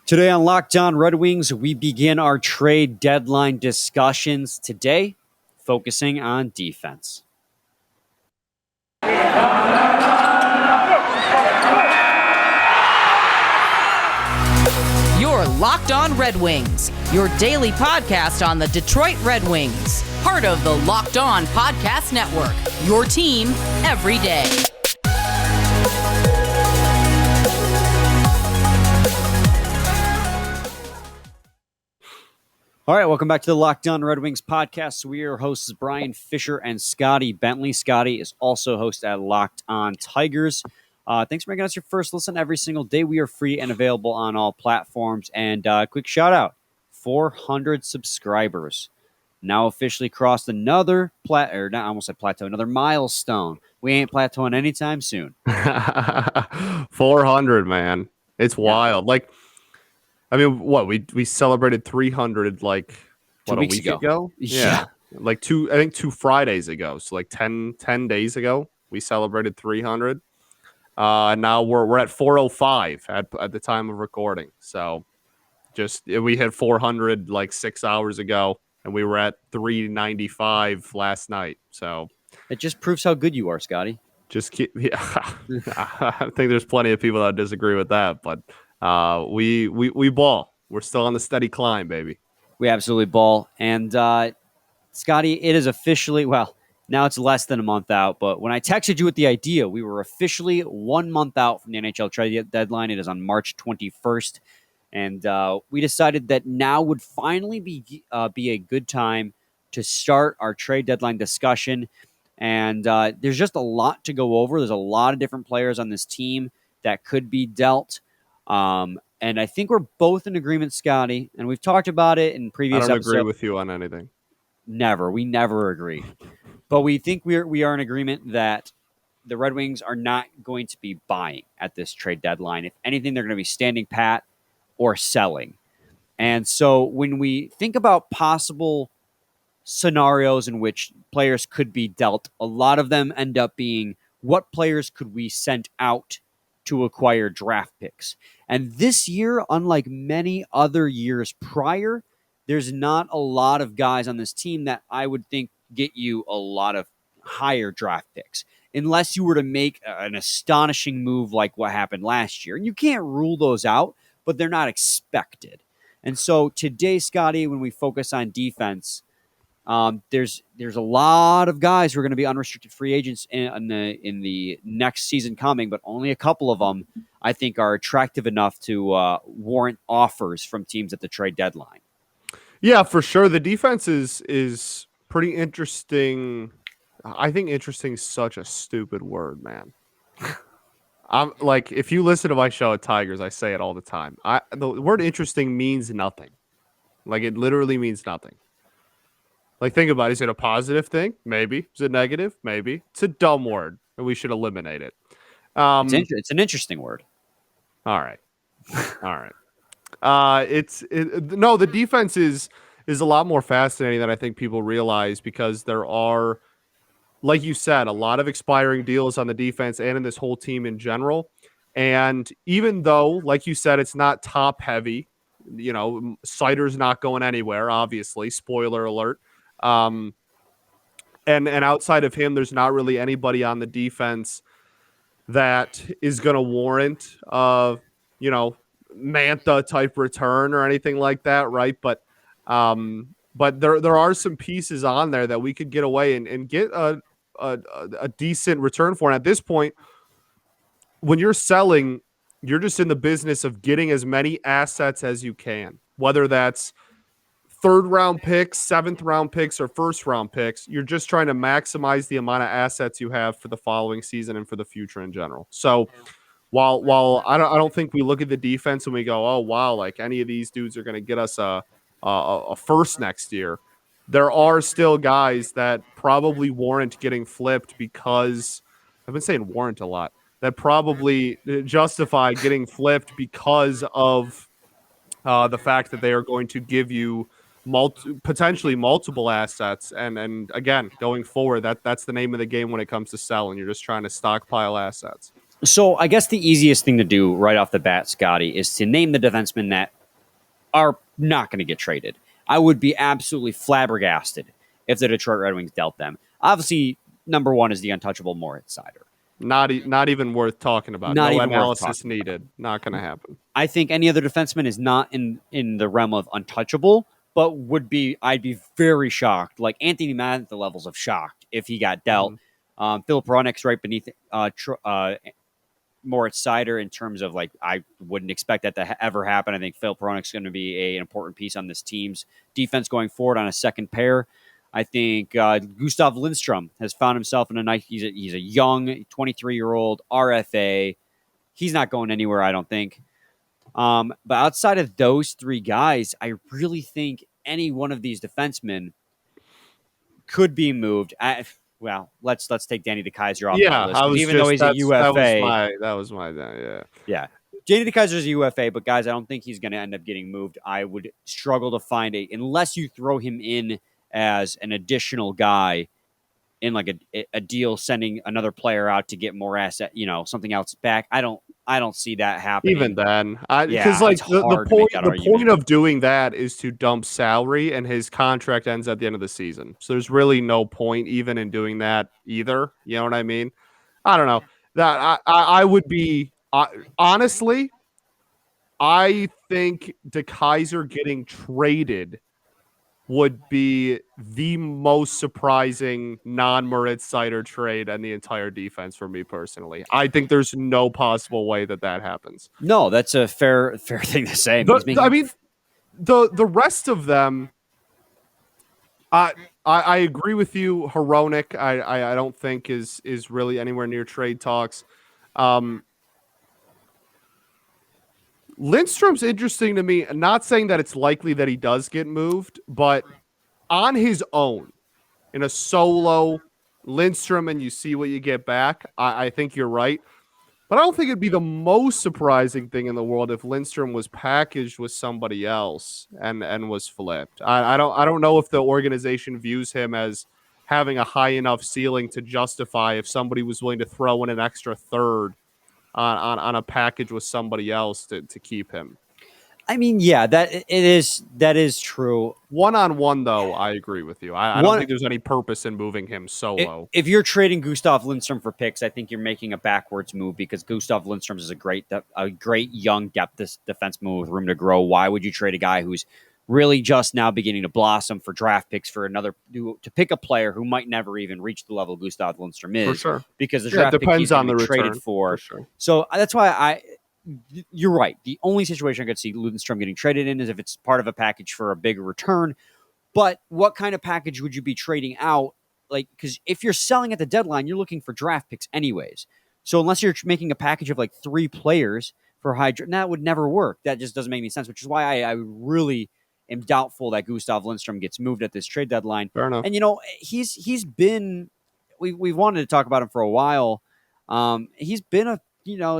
Today on Locked On Red Wings, we begin our trade deadline discussions. Today, focusing on defense. You're Locked On Red Wings, your daily podcast on the Detroit Red Wings. Part of the Locked On Podcast Network, your team every day. All right, welcome back to the Locked On Red Wings podcast. We are your hosts, Brian Fisher and Scotty Bentley. Scotty is also host at Locked On Tigers. Thanks for making us your first listen every single day. We are free and available on all platforms. And quick shout out, 400 subscribers. Now officially crossed another another milestone. We ain't plateauing anytime soon. 400, man. It's wild. We celebrated 300 a week ago? Yeah. I think 2 Fridays ago. So 10 days ago, we celebrated 300. And now we're at 405 at the time of recording. So we hit 400 6 hours ago, and we were at 395 last night. So it just proves how good you are, Scotty. I think there's plenty of people that disagree with that, but we ball. We're still on the steady climb, baby. We absolutely ball. And Scotty, it is officially, now it's less than a month out, but when I texted you with the idea, we were officially 1 month out from the NHL trade deadline. It is on March 21st. And we decided that now would finally be a good time to start our trade deadline discussion. And there's just a lot to go over. There's a lot of different players on this team that could be dealt. And I think we're both in agreement, Scotty, and we've talked about it in previous episodes. I don't agree with you on anything. We never agree. But we think we are in agreement that the Red Wings are not going to be buying at this trade deadline. If anything, they're going to be standing pat or selling. And so when we think about possible scenarios in which players could be dealt, a lot of them end up being, what players could we send out to acquire draft picks? And this year, unlike many other years prior, there's not a lot of guys on this team that I would think get you a lot of higher draft picks, unless you were to make an astonishing move like what happened last year. And you can't rule those out, but they're not expected. And so today, Scotty, when we focus on defense, there's a lot of guys who are going to be unrestricted free agents in the next season coming, but only a couple of them I think are attractive enough to warrant offers from teams at the trade deadline. Yeah, for sure. The defense is pretty interesting. I think interesting is such a stupid word, man. I'm if you listen to my show at Tigers, I say it all the time. The word interesting means nothing. It literally means nothing. Think about it. Is it a positive thing? Maybe. Is it negative? Maybe. It's a dumb word, and we should eliminate it. It's an interesting word. All right. The defense is a lot more fascinating than I think people realize, because there are, like you said, a lot of expiring deals on the defense and in this whole team in general. And even though, like you said, it's not top heavy, Sider's not going anywhere, obviously, spoiler alert. And outside of him, there's not really anybody on the defense that is going to warrant, Mantha type return or anything like that, right? But there are some pieces on there that we could get away and get a decent return for. And at this point, when you're selling, you're just in the business of getting as many assets as you can, whether that's 3rd round picks, 7th round picks, or 1st round picks. You're just trying to maximize the amount of assets you have for the following season and for the future in general. So while I don't think we look at the defense and we go, oh wow, any of these dudes are going to get us a first next year, there are still guys that probably warrant getting flipped, because I've been saying warrant a lot, that probably justify getting flipped because of the fact that they are going to give you potentially multiple assets. And again, going forward, that's the name of the game when it comes to selling. You're just trying to stockpile assets. So I guess the easiest thing to do right off the bat, Scotty, is to name the defenseman that are not going to get traded. I would be absolutely flabbergasted if the Detroit Red Wings dealt them. Obviously, number one is the untouchable Moritz Seider. Not even worth talking about. Not No even worth analysis talking needed. Not going to happen. I think any other defenseman is not in the realm of untouchable, but I'd be very shocked, like Anthony Madden at the levels of shocked if he got dealt. Philip Hronek's right beneath Moritz Seider in terms of like I wouldn't expect that to ever happen. I think Philip Hronek's going to be an important piece on this team's defense going forward on a second pair. I think Gustav Lindstrom has found himself in a nice. He's a young 23-year-old RFA. He's not going anywhere, I don't think. But outside of those three guys, I really think any one of these defensemen could be moved. Let's take Danny DeKeyser off that list. Even though he's a UFA. That was my. Yeah. Danny DeKeyser's a UFA, but guys, I don't think he's going to end up getting moved. I would struggle to find unless you throw him in as an additional guy in like a deal, sending another player out to get more asset, something else back. I don't see that happening. Even then, because the point of doing that is to dump salary, and his contract ends at the end of the season. So there's really no point even in doing that either. You know what I mean? I don't know. That I would be honestly. I think DeKeyser getting traded would be the most surprising non-Moritz Seider trade in the entire defense for me personally. I think there's no possible way that happens. No, that's a fair thing to say. I mean, the rest of them, I agree with you. Hronek, I don't think is really anywhere near trade talks. Lindstrom's interesting to me. Not saying that it's likely that he does get moved, but on his own, in a solo Lindstrom, and you see what you get back, I think you're right. But I don't think it'd be the most surprising thing in the world if Lindstrom was packaged with somebody else and was flipped. I don't know if the organization views him as having a high enough ceiling to justify if somebody was willing to throw in an extra third on a package with somebody else to keep him. I mean, yeah, that is true. One-on-one, though, I agree with you. I don't think there's any purpose in moving him solo. If you're trading Gustav Lindstrom for picks, I think you're making a backwards move because Gustav Lindstrom is a great young depth defenseman with room to grow. Why would you trade a guy who's really just now beginning to blossom for draft picks for to pick a player who might never even reach the level Gustav Lindstrom is? For sure. Because the draft pick he's going to be traded for. Sure. So that's why you're right. The only situation I could see Lindstrom getting traded in is if it's part of a package for a bigger return. But what kind of package would you be trading out? Like, because if you're selling at the deadline, you're looking for draft picks anyways. So unless you're making a package of like 3 players for that would never work. That just doesn't make any sense, which is why I really am doubtful that Gustav Lindstrom gets moved at this trade deadline. Fair enough. And, he's been – we've wanted to talk about him for a while. He's been a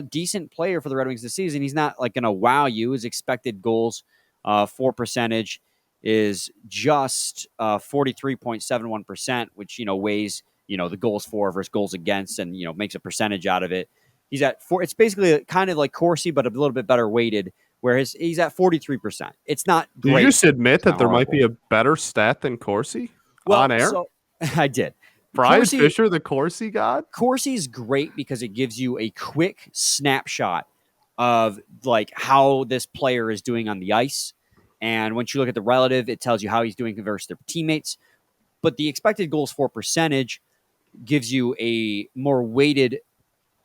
decent player for the Red Wings this season. He's not like going to wow you. His expected goals for percentage is just 43.71%, which, weighs, the goals for versus goals against and, makes a percentage out of it. He's at 4. It's basically kind of like Corsi, but a little bit better weighted, where he's at 43%. It's not great. Did you just admit that there might be a better stat than Corsi on air? I did. Brian Fisher, the Corsi god? Corsi's great because it gives you a quick snapshot of like how this player is doing on the ice. And once you look at the relative, it tells you how he's doing versus their teammates. But the expected goals for percentage gives you a more weighted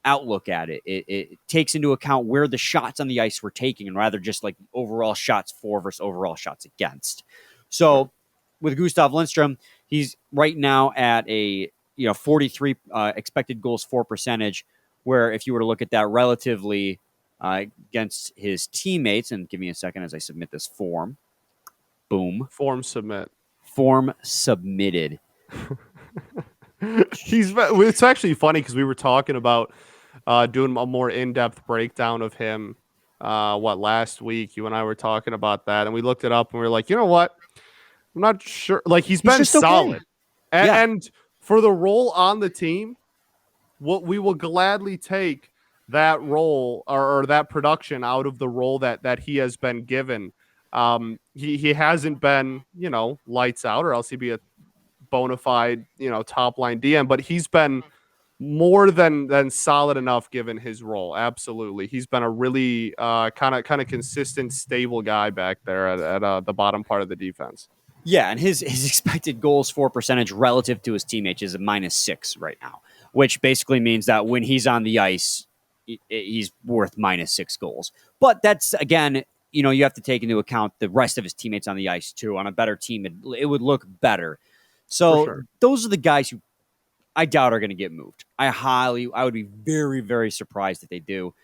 outlook at it. It takes into account where the shots on the ice were taking and rather just like overall shots for versus overall shots against. So with Gustav Lindstrom, he's right now at a 43 expected goals for percentage, where if you were to look at that relatively against his teammates, and give me a second as I submit this form. Boom. Form submitted. It's actually funny because we were talking about doing a more in-depth breakdown of him last week. You and I were talking about that, and we looked it up and we were like, you know what? I'm not sure. Like, he's been solid. Okay. And for the role on the team, we will gladly take that role or that production out of the role that he has been given. He hasn't been, lights out, or else he'd be a bona fide, top line DM, but he's been more than solid enough given his role. Absolutely. He's been a really kind of consistent, stable guy back there at the bottom part of the defense. Yeah, and his expected goals for percentage relative to his teammates is a -6 right now, which basically means that when he's on the ice, he's worth -6 goals. But that's, again, you have to take into account the rest of his teammates on the ice too. On a better team, it would look better. So sure. Those are the guys who I doubt are going to get moved. I would be very, very surprised if they do.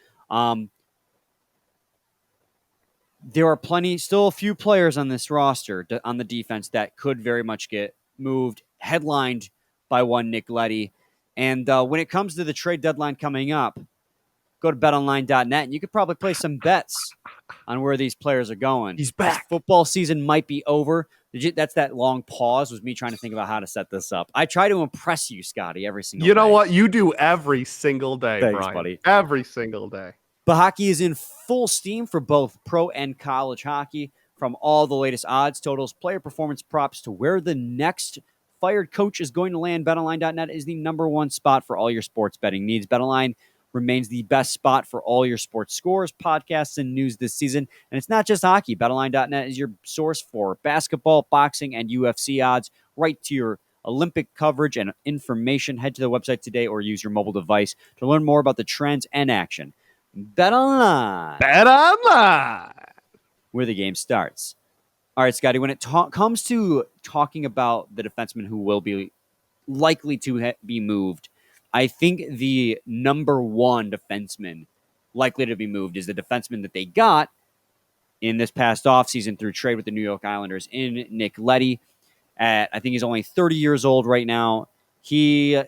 There are still a few players on this roster on the defense that could very much get moved, headlined by one Nick Leddy. And when it comes to the trade deadline coming up, go to betonline.net and you could probably place some bets on where these players are going. He's back. Football season might be over. That's that long pause was me trying to think about how to set this up. I try to impress you, Scotty, every single day. You know what? You do every single day, Thanks, Brian. buddy. Every single day. But hockey is in full steam for both pro and college hockey. From all the latest odds, totals, player performance props to where the next fired coach is going to land, BetOnline.net is the #1 spot for all your sports betting needs. BetOnline remains the best spot for all your sports scores, podcasts, and news this season. And it's not just hockey. BetOnline.net is your source for basketball, boxing, and UFC odds, right to your Olympic coverage and information. Head to the website today or use your mobile device to learn more about the trends and action. BetOnline. BetOnline. Where the game starts. All right, Scotty, when it comes to talking about the defenseman who will be likely to be moved, I think the #1 defenseman likely to be moved is the defenseman that they got in this past offseason through trade with the New York Islanders in Nick Leddy. I think he's only 30 years old right now. He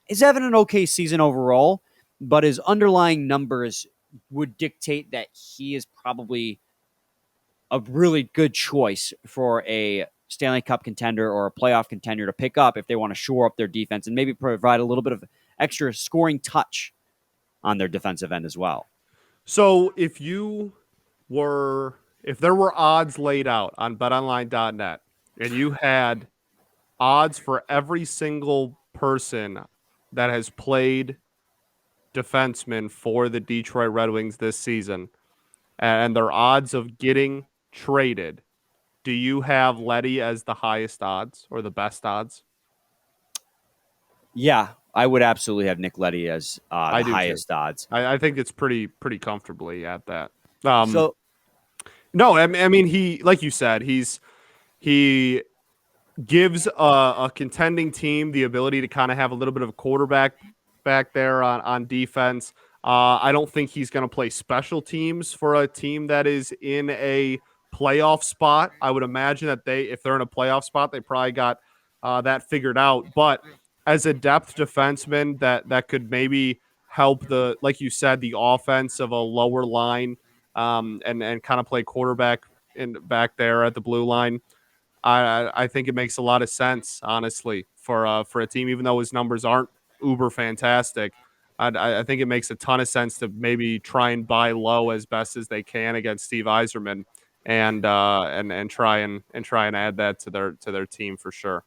is having an okay season overall, but his underlying numbers would dictate that he is probably a really good choice for a Stanley Cup contender or a playoff contender to pick up if they want to shore up their defense and maybe provide a little bit of extra scoring touch on their defensive end as well. So if there were odds laid out on betonline.net and you had odds for every single person that has played defenseman for the Detroit Red Wings this season and their odds of getting traded, do you have Leddy as the highest odds or the best odds? Yeah, I would absolutely have Nick Leddy as the highest odds. I think it's pretty comfortably at that. No, I mean, he, like you said, he gives a contending team the ability to kind of have a little bit of a quarterback back there on defense. I don't think he's going to play special teams for a team that is in a playoff spot. I would imagine that if they're in a playoff spot, they probably got that figured out. But as a depth defenseman that could maybe help like you said, the offense of a lower line and kind of play quarterback back there at the blue line, I think it makes a lot of sense, honestly, for a team, even though his numbers aren't uber fantastic. I think it makes a ton of sense to maybe try and buy low as best as they can against Steve Yzerman and try and add that to their team for sure.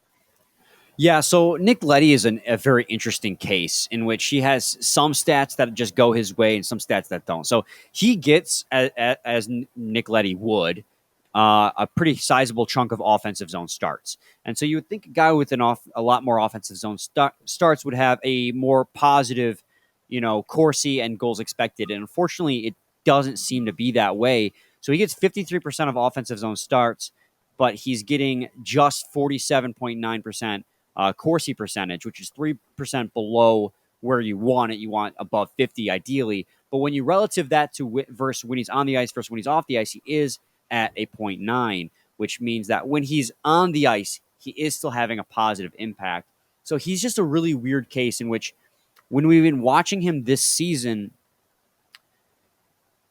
Yeah, so Nick Leddy is a very interesting case in which he has some stats that just go his way and some stats that don't. So he gets, as Nick Leddy would, a pretty sizable chunk of offensive zone starts. And so you would think a guy with a lot more offensive zone starts would have a more positive, Corsi and goals expected. And unfortunately, it doesn't seem to be that way. So he gets 53% of offensive zone starts, but he's getting just 47.9% Corsi percentage, which is 3% below where you want it. You want above 50 ideally. But when you relative that to versus when he's on the ice versus when he's off the ice, he is at a 0.9, which means that when he's on the ice, he is still having a positive impact. So he's just a really weird case in which when we've been watching him this season,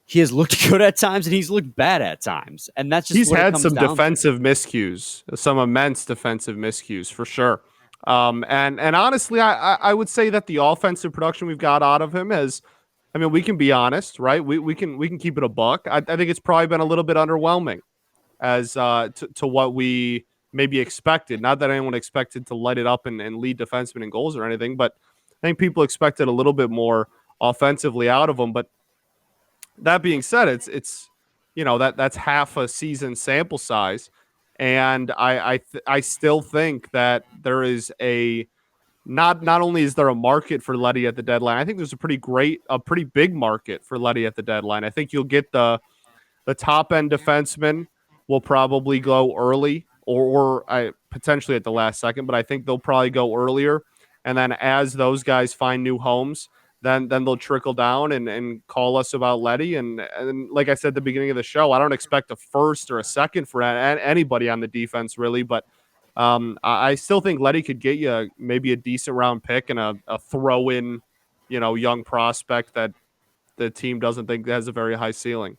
he has looked good at times and he's looked bad at times. And that's just he's what had some defensive miscues, some immense defensive miscues for sure. And honestly, I would say that the offensive production we've got out of him I mean, we can be honest, right? We can keep it a buck. I think it's probably been a little bit underwhelming as to what we maybe expected. Not that anyone expected to light it up and lead defensemen in goals or anything, but I think people expected a little bit more offensively out of him. But that being said, it's that's half a season sample size, and I still think that there is a not only is there a market for Leddy at the deadline, I think there's a pretty big market for Leddy at the deadline. I think you'll get the top end defensemen will probably go early or potentially at the last second, but I think they'll probably go earlier. And then as those guys find new homes, then they'll trickle down and call us about Leddy. And like I said at the beginning of the show, I don't expect a first or a second for anybody on the defense really, but I still think Leddy could get you maybe a decent round pick and a throw in, young prospect that the team doesn't think has a very high ceiling.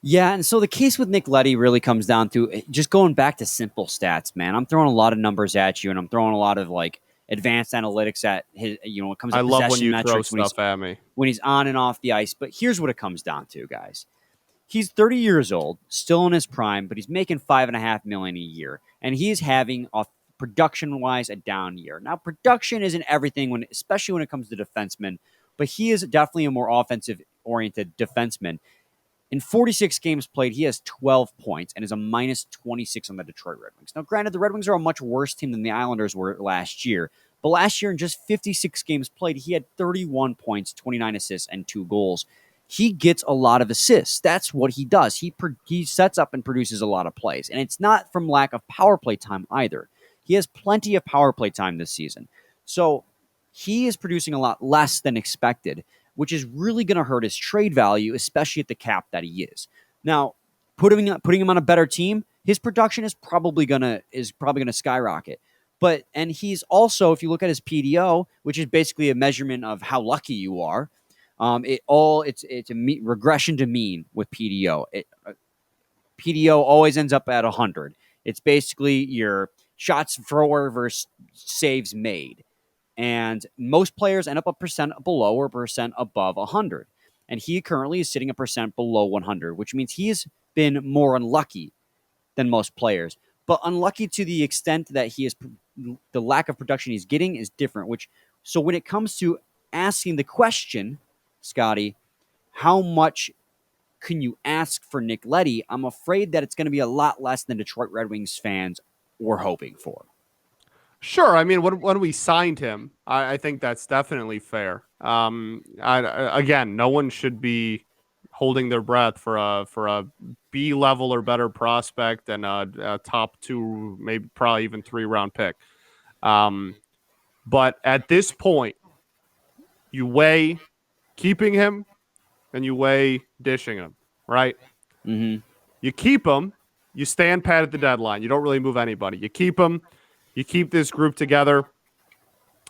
Yeah, and so the case with Nick Leddy really comes down to just going back to simple stats, man. I'm throwing a lot of numbers at you, and I'm throwing a lot of advanced analytics at his. When it comes to I love when you metrics, throw stuff at me when he's on and off the ice. But here's what it comes down to, guys. He's 30 years old, still in his prime, but he's making $5.5 million a year, and he's having production-wise a down year. Now, production isn't everything especially when it comes to defensemen, but he is definitely a more offensive-oriented defenseman. In 46 games played, he has 12 points and is a minus 26 on the Detroit Red Wings. Now, granted, the Red Wings are a much worse team than the Islanders were last year, but last year in just 56 games played, he had 31 points, 29 assists, and 2 goals. He gets a lot of assists. That's what he does. He sets up and produces a lot of plays, and it's not from lack of power play time either. He has plenty of power play time this season. So he is producing a lot less than expected, which is really going to hurt his trade value, especially at the cap that he is. Now, putting him on a better team, his production is probably gonna skyrocket. And he's also, if you look at his PDO, which is basically a measurement of how lucky you are, it's a regression to mean with PDO. PDO always ends up at 100. It's basically your shots for versus saves made. And most players end up a percent below or a percent above 100. And he currently is sitting a percent below 100, which means he's been more unlucky than most players. But unlucky to the extent that the lack of production he's getting is different. So when it comes to asking the question, Scotty, how much can you ask for Nick Leddy? I'm afraid that it's going to be a lot less than Detroit Red Wings fans were hoping for. Sure. I mean, when we signed him, I think that's definitely fair. Again, no one should be holding their breath for a B level or better prospect and a top 2, maybe probably even 3 round pick. But at this point, you weigh keeping him and you weigh dishing him, right? Mm-hmm. You keep him, you stand pat at the deadline. You don't really move anybody. You keep him. You keep this group together.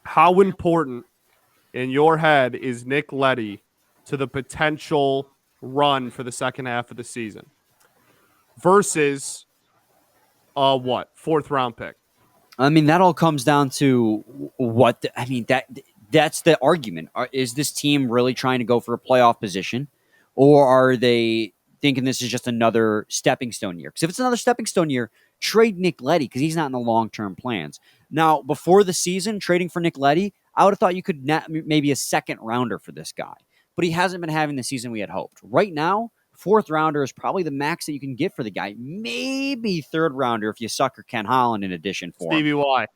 How important in your head is Nick Leddy to the potential run for the second half of the season versus fourth round pick? I mean, that all comes down to that's the argument. Is this team really trying to go for a playoff position, or are they thinking this is just another stepping stone year? Because if it's another stepping stone year, trade Nick Leddy because he's not in the long-term plans. Now, before the season, trading for Nick Leddy, I would have thought you could maybe a second rounder for this guy. But he hasn't been having the season we had hoped. Right now, 4th rounder is probably the max that you can get for the guy. Maybe 3rd rounder if you sucker Ken Holland in addition for Stevie him. Y.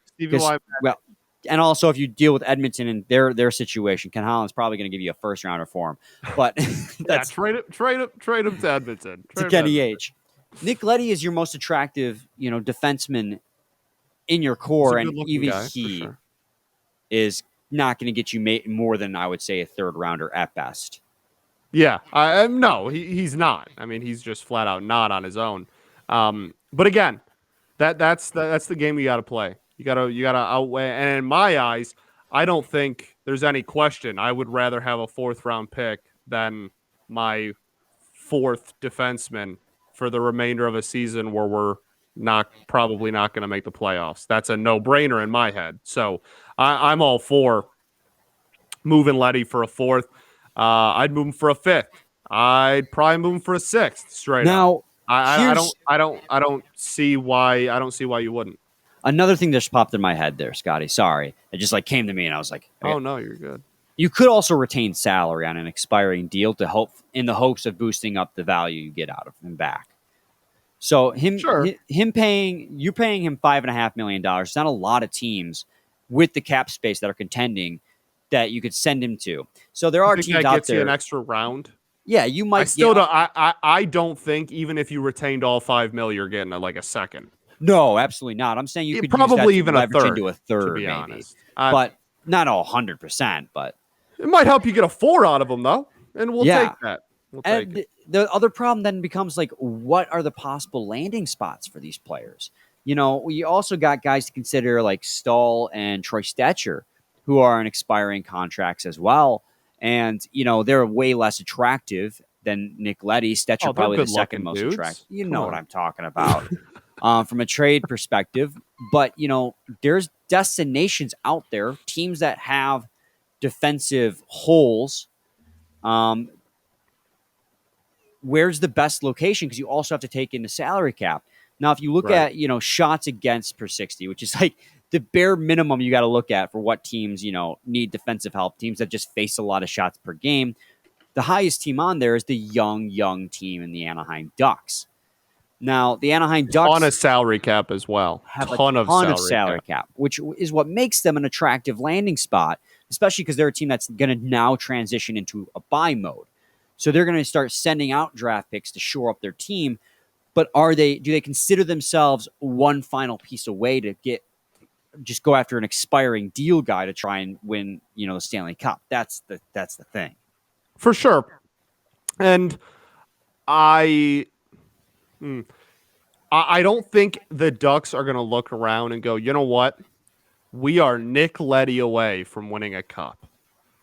Well, and also if you deal with Edmonton and their situation, Ken Holland's probably going to give you a 1st rounder for him. But that's trade him to Edmonton. To Kenny H. Nick Leddy is your most attractive, defenseman in your core, and even he is not going to get you more than, I would say, a 3rd rounder at best. Yeah, no, he's not. I mean, he's just flat out not on his own. But again, that's the game you got to play. You gotta outweigh. And in my eyes, I don't think there's any question. I would rather have a 4th round pick than my 4th defenseman for the remainder of a season where we're probably not going to make the playoffs. That's a no-brainer in my head. So I'm all for moving Leddy for a 4th. I'd move him for a 5th. I'd probably move him for a 6th straight up. Now, I don't see why you wouldn't. another thing that just popped in my head there, Scotty. Sorry, it just like came to me, and I was like, Oh no, you're good. You could also retain salary on an expiring deal to help in the hopes of boosting up the value you get out of him back. So him paying him $5.5 million. It's not a lot of teams with the cap space that are contending that you could send him to. So there are teams that out gets there. You an extra round. Yeah, you might. I don't think even if you retained all $5 million, you're getting a second. No, absolutely not. I'm saying you could probably use that even to a leverage third, into a third, to be maybe. honest. But not 100%. But it might help you get a 4 out of them though, and we'll take that. The other problem then becomes like, what are the possible landing spots for these players? We also got guys to consider like Staal and Troy Stecher, who are on expiring contracts as well. And, they're way less attractive than Nick Leddy. Stecher probably the second most attractive. You know what I'm talking about from a trade perspective. But, there's destinations out there, teams that have defensive holes. Where's the best location? Because you also have to take in the salary cap. Now, if you look at, shots against per 60, which is like the bare minimum you got to look at for what teams, need defensive help, teams that just face a lot of shots per game. The highest team on there is the young team in the Anaheim Ducks. Now, the Anaheim Ducks on a salary cap as well. Have a ton of salary cap, which is what makes them an attractive landing spot, especially because they're a team that's going to now transition into a buy mode. So they're going to start sending out draft picks to shore up their team. But do they consider themselves one final piece away to just go after an expiring deal guy to try and win, the Stanley Cup? That's the thing. For sure. And I don't think the Ducks are going to look around and go, you know what? We are Nick Leddy away from winning a cup.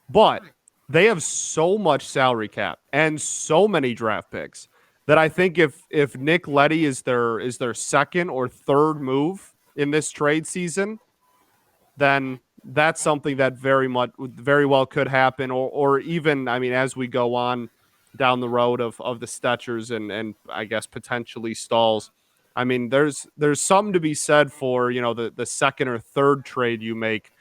But they have so much salary cap and so many draft picks that I think if Nick Leddy is their second or third move in this trade season, then that's something that very well could happen, or even, as we go on down the road of the Stechers and I guess potentially Staals. There's something to be said for, the second or third trade you make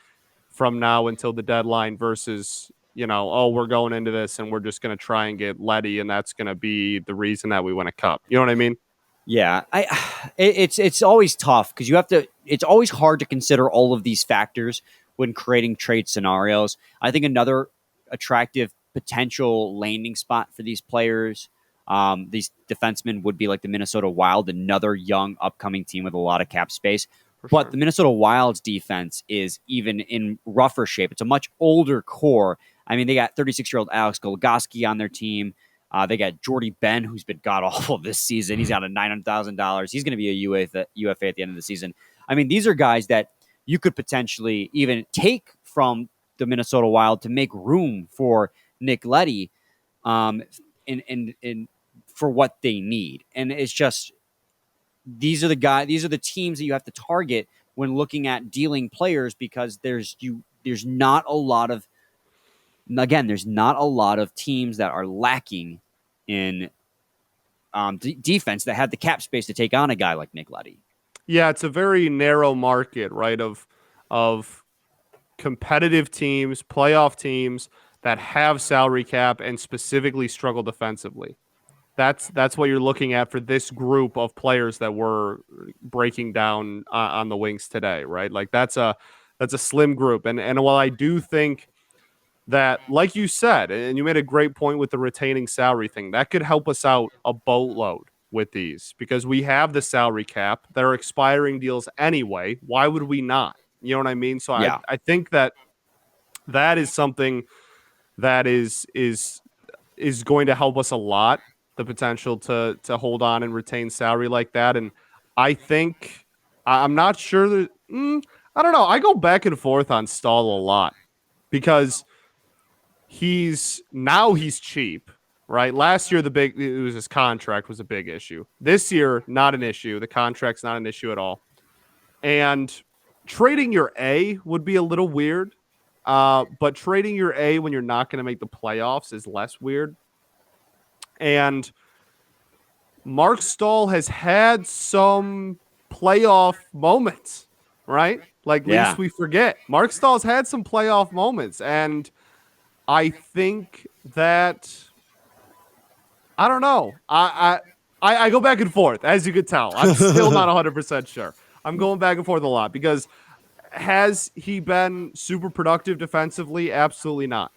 from now until the deadline versus, we're going into this and we're just going to try and get Leddy, and that's going to be the reason that we win a cup. You know what I mean? Yeah, it's always tough because it's always hard to consider all of these factors when creating trade scenarios. I think another attractive potential landing spot for these players, these defensemen, would be like the Minnesota Wild, another young upcoming team with a lot of cap space. But the Minnesota Wild's defense is even in rougher shape. It's a much older core. They got 36-year-old Alex Goligoski on their team. They got Jordy Ben, who's been god-awful this season. He's got a $900,000. He's going to be a UFA at the end of the season. These are guys that you could potentially even take from the Minnesota Wild to make room for Nick Leddy in for what they need. And it's just, these are the teams that you have to target when looking at dealing players, because there's not a lot of teams that are lacking in defense that have the cap space to take on a guy like Nick Leddy. Yeah, it's a very narrow market, right, of competitive teams, playoff teams that have salary cap and specifically struggle defensively. That's what you're looking at for this group of players that we're breaking down on the Wings today, right? Like that's a slim group. And while I do think that, like you said, and you made a great point with the retaining salary thing, that could help us out a boatload with these, because we have the salary cap. They're expiring deals anyway. Why would we not? You know what I mean? So yeah. I think that is something that is going to help us a lot, the potential to hold on and retain salary like that. And I think, I'm not sure that, I don't know. I go back and forth on Staal a lot because he's cheap, right? Last year, it was his contract was a big issue. This year, not an issue. The contract's not an issue at all. And trading your A would be a little weird But trading your A when you're not going to make the playoffs is less weird. And Marc Staal has had some playoff moments, right? Like, Yeah. least we forget. Marc Stahl's had some playoff moments. And I think that, I don't know. I go back and forth, as you could tell. I'm still not 100% sure. I'm going back and forth a lot because has he been super productive defensively? Absolutely not.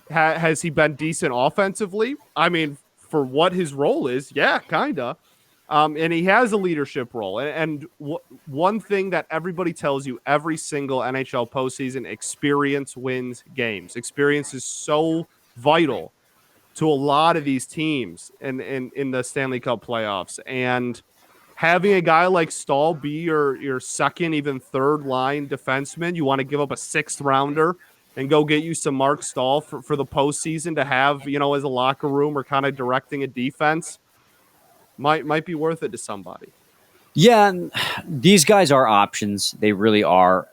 Has he been decent offensively? I mean, for what his role is, yeah, kind of. And he has a leadership role. And one thing that everybody tells you every single NHL postseason, experience wins games. Experience is so vital to a lot of these teams in the Stanley Cup playoffs. And having a guy like Staal be your second, even third line defenseman, you want to give up a sixth rounder and go get you some Marc Staal for the postseason to have, as a locker room or kind of directing a defense, might be worth it to somebody. Yeah, and these guys are options. They really are.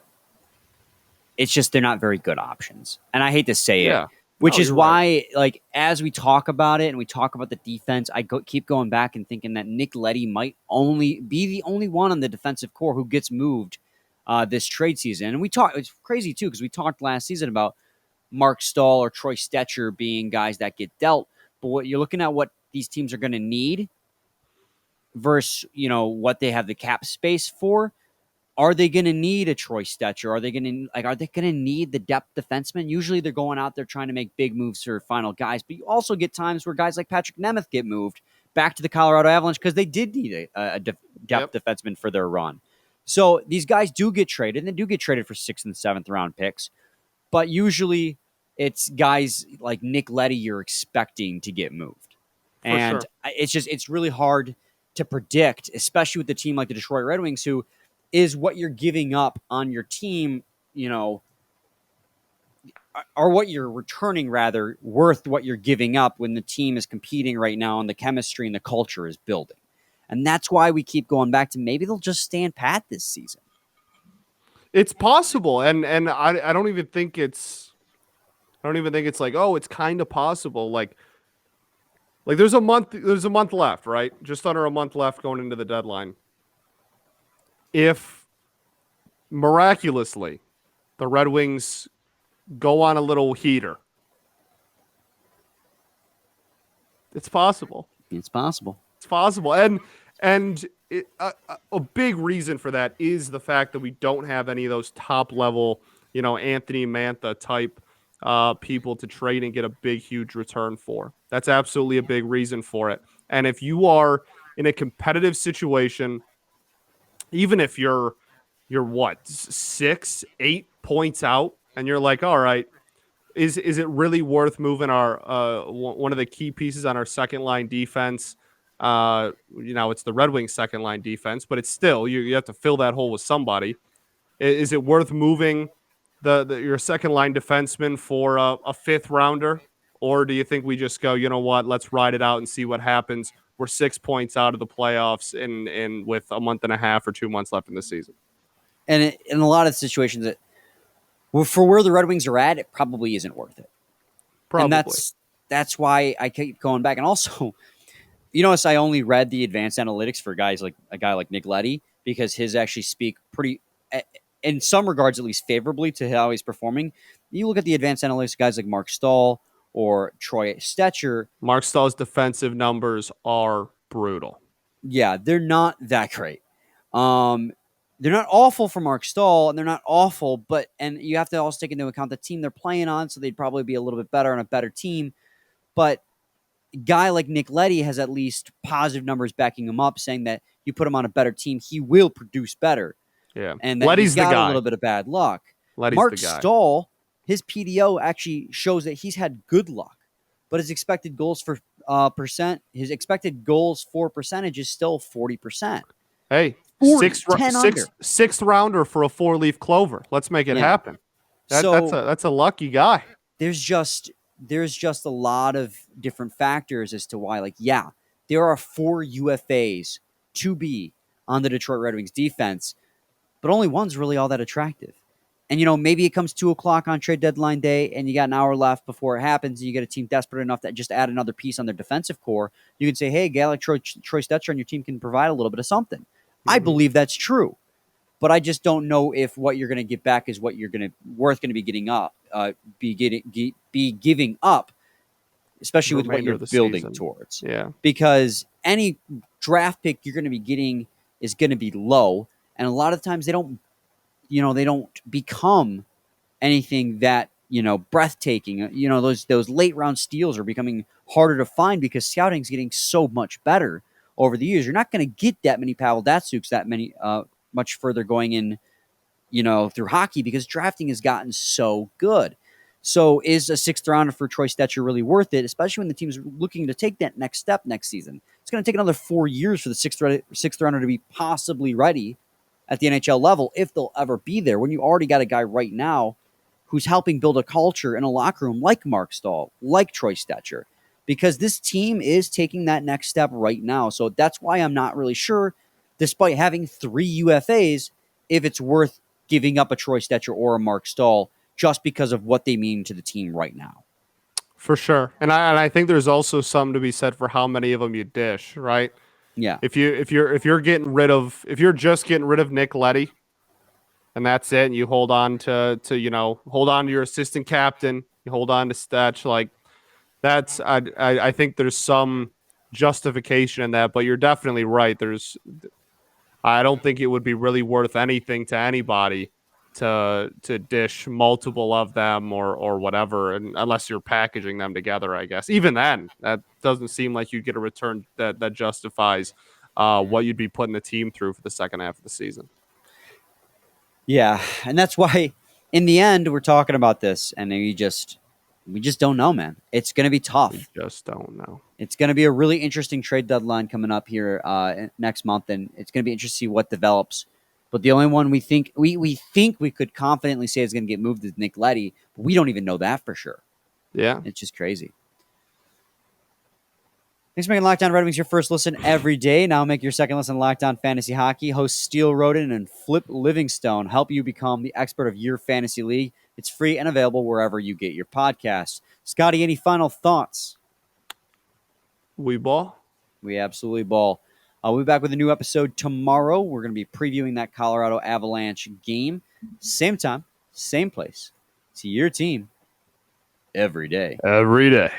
It's just they're not very good options. And I hate to say it, which is why, like, as we talk about it and we talk about the defense, keep going back and thinking that Nick Leddy might only be the only one on the defensive core who gets moved this trade season. And it's crazy, too, because we talked last season about Marc Staal or Troy Stecher being guys that get dealt. But what you're looking at what these teams are going to need versus, what they have the cap space for. Are they going to need a Troy Stecher? Are they going to need the depth defenseman? Usually they're going out there trying to make big moves for final guys, but you also get times where guys like Patrick Nemeth get moved back to the Colorado Avalanche because they did need a depth defenseman for their run. So these guys do get traded, and they do get traded for 6th and 7th round picks, but usually it's guys like Nick Leddy you're expecting to get moved. And it's really hard to predict, especially with a team like the Detroit Red Wings, who is what you're giving up on your team, or what you're returning, rather, worth what you're giving up when the team is competing right now and the chemistry and the culture is building. And that's why we keep going back to maybe they'll just stand pat this season. It's possible. And I don't even think it's like, oh, it's kind of possible. Like there's a month left, right? Just under a month left going into the deadline. If miraculously the Red Wings go on a little heater, it's possible. It's possible. It's possible. And a big reason for that is the fact that we don't have any of those top level, Anthony Mantha type people to trade and get a big, huge return for. That's absolutely a big reason for it. And if you are in a competitive situation, even if you're 6, 8 points out, and you're like, all right, is it really worth moving our one of the key pieces on our second line defense? It's the Red Wings second line defense, but it's still you have to fill that hole with somebody. Is it worth moving your second line defenseman for a fifth rounder, or do you think we just go, you know what, let's ride it out and see what happens? We're 6 points out of the playoffs in with a month and a half or 2 months left in the season. And in a lot of situations, for where the Red Wings are at, it probably isn't worth it. Probably. And that's why I keep going back. And also, you notice I only read the advanced analytics for a guy like Nick Leddy because his actually speak pretty, in some regards at least, favorably to how he's performing. You look at the advanced analytics guys like Marc Staal or Troy Stecher. Marc Stahl's defensive numbers are brutal. Yeah, they're not that great. They're not awful for Marc Staal, and they're not awful, and you have to also take into account the team they're playing on, so they'd probably be a little bit better on a better team. But a guy like Nick Leddy has at least positive numbers backing him up, saying that you put him on a better team, he will produce better. Yeah, and that he's got a little bit of bad luck. Marc Staal, his PDO actually shows that he's had good luck, but his expected goals for percentage is still 40%. Hey, 40, sixth rounder for a 4-leaf clover. Let's make it happen. That's a lucky guy. There's just a lot of different factors as to why, there are 4 UFAs to be on the Detroit Red Wings defense, but only one's really all that attractive. And, maybe it comes 2:00 on trade deadline day and you got an hour left before it happens. And you get a team desperate enough that just add another piece on their defensive core. You can say, hey, a guy like Troy Stecher on your team can provide a little bit of something. I believe that's true. But I just don't know if what you're going to get back is what you're going to be getting up, be giving up, especially with what you're building towards. Yeah. Because any draft pick you're going to be getting is going to be low. And a lot of times they don't become anything that, breathtaking. Those late round steals are becoming harder to find because scouting is getting so much better over the years. You're not going to get that many Pavel Datsyuks much further going in, through hockey because drafting has gotten so good. So is a 6th rounder for Troy Stecher really worth it, especially when the team's looking to take that next step next season? It's going to take another 4 years for the sixth rounder to be possibly ready at the NHL level, if they'll ever be there, when you already got a guy right now who's helping build a culture in a locker room like Marc Staal, like Troy Stecher, because this team is taking that next step right now. So that's why I'm not really sure, despite having 3 UFAs, if it's worth giving up a Troy Stecher or a Marc Staal just because of what they mean to the team right now. For sure. And I think there's also something to be said for how many of them you dish, right? Yeah. If you're just getting rid of Nick Leddy and that's it, and you hold on to your assistant captain, you hold on to Stetch, like that's I think there's some justification in that, but you're definitely right. I don't think it would be really worth anything to anybody to dish multiple of them or whatever, and unless you're packaging them together, I guess. Even then, that doesn't seem like you get a return that justifies what you'd be putting the team through for the second half of the season. Yeah, and that's why in the end we're talking about this, and we just don't know, man. It's going to be tough. We just don't know. It's going to be a really interesting trade deadline coming up here next month, and it's going to be interesting to see what develops. But the only one we think we could confidently say is going to get moved is Nick Leddy, but we don't even know that for sure. Yeah. It's just crazy. Thanks for making Locked On Red Wings your first listen every day. Now make your second listen Locked On Fantasy Hockey. Hosts Steele Roden and Flip Livingstone help you become the expert of your fantasy league. It's free and available wherever you get your podcasts. Scotty, any final thoughts? We ball. We absolutely ball. We'll be back with a new episode tomorrow. We're going to be previewing that Colorado Avalanche game. Same time, same place. See your team every day. Every day.